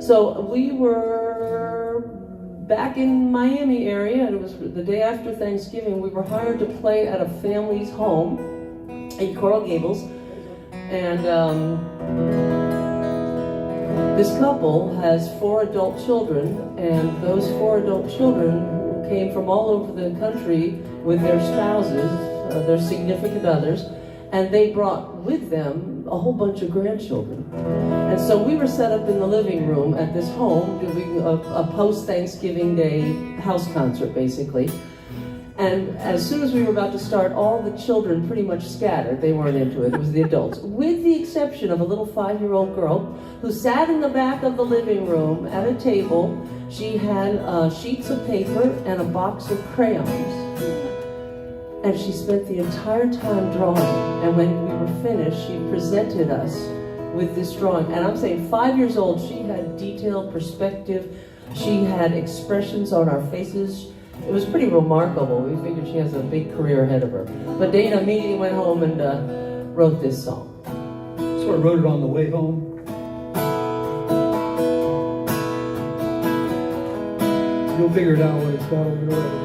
So we were back in Miami area, and it was the day after Thanksgiving. We were hired to play at a family's home in Coral Gables, and this couple has 4 adult children, and those 4 adult children came from all over the country with their spouses, their significant others, and they brought with them a whole bunch of grandchildren. And so we were set up in the living room at this home doing a post-Thanksgiving Day house concert, basically. And as soon as we were about to start, all the children pretty much scattered. They weren't into it. It was the adults, with the exception of a little 5-year-old girl who sat in the back of the living room at a table. She had sheets of paper and a box of crayons. And she spent the entire time drawing. And when we were finished, she presented us with this drawing. And I'm saying 5 years old, she had detailed perspective. She had expressions on our faces. It was pretty remarkable. We figured she has a big career ahead of her. But Dana immediately went home and wrote this song. Sort of wrote it on the way home. You'll figure it out when it's got over the way.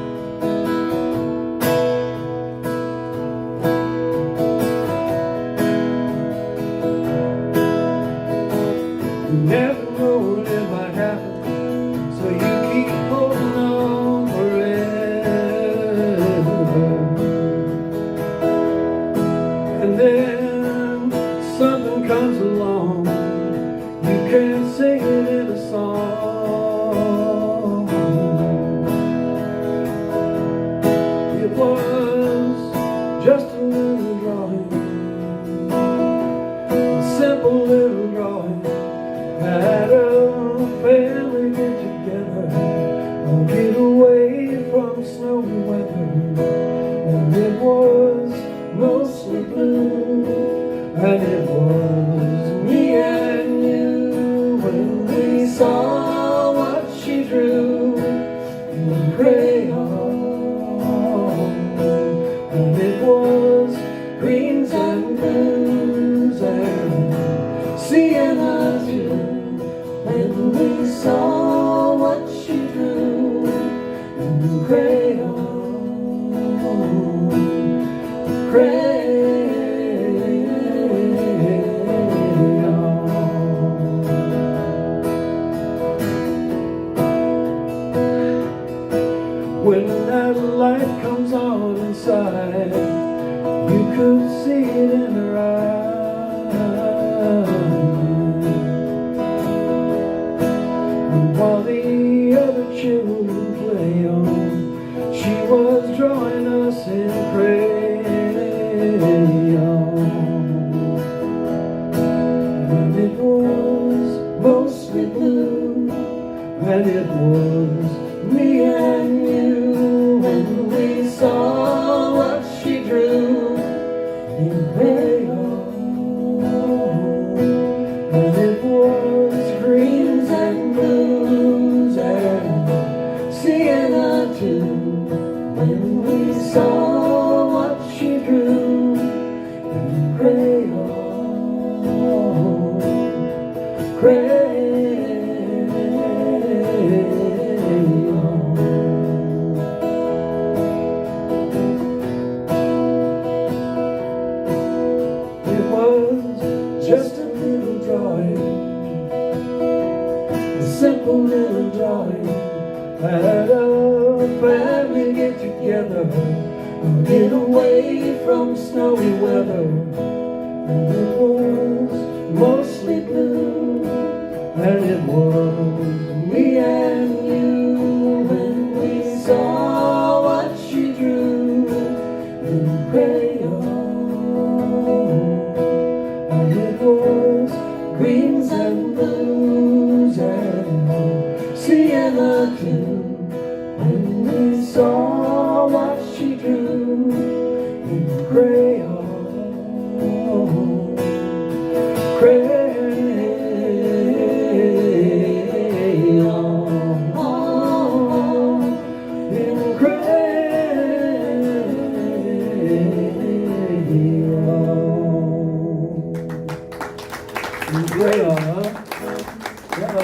You never know when it might happen, so you keep holding on forever. And then something comes along, you can't sing it in a song. It was just a little drawing, a simple little drawing. Had a family get together, get away from snowy weather, and it was mostly blue, and it was me and you when we saw what she drew in crayon, and it was greens and blues and sienna too. When we saw what she drew in crayon, when that light comes on inside, you could see it in her eyes. While the other children play on, she was drawing us in crayon. And it was mostly blue, and it was me and you when we saw what she drew in crayon. And it was greens and blues and sienna too. When we saw what she drew in crayon, crayon. It was just a little drawing, a simple little drawing. Had a family get together, get away from snowy weather, and it was mostly blue, and it was me and you when we saw what she drew in crayon, and it was greens and blues and sienna too. When we saw what she drew in crayon, crayon. Crayon, huh? Yeah.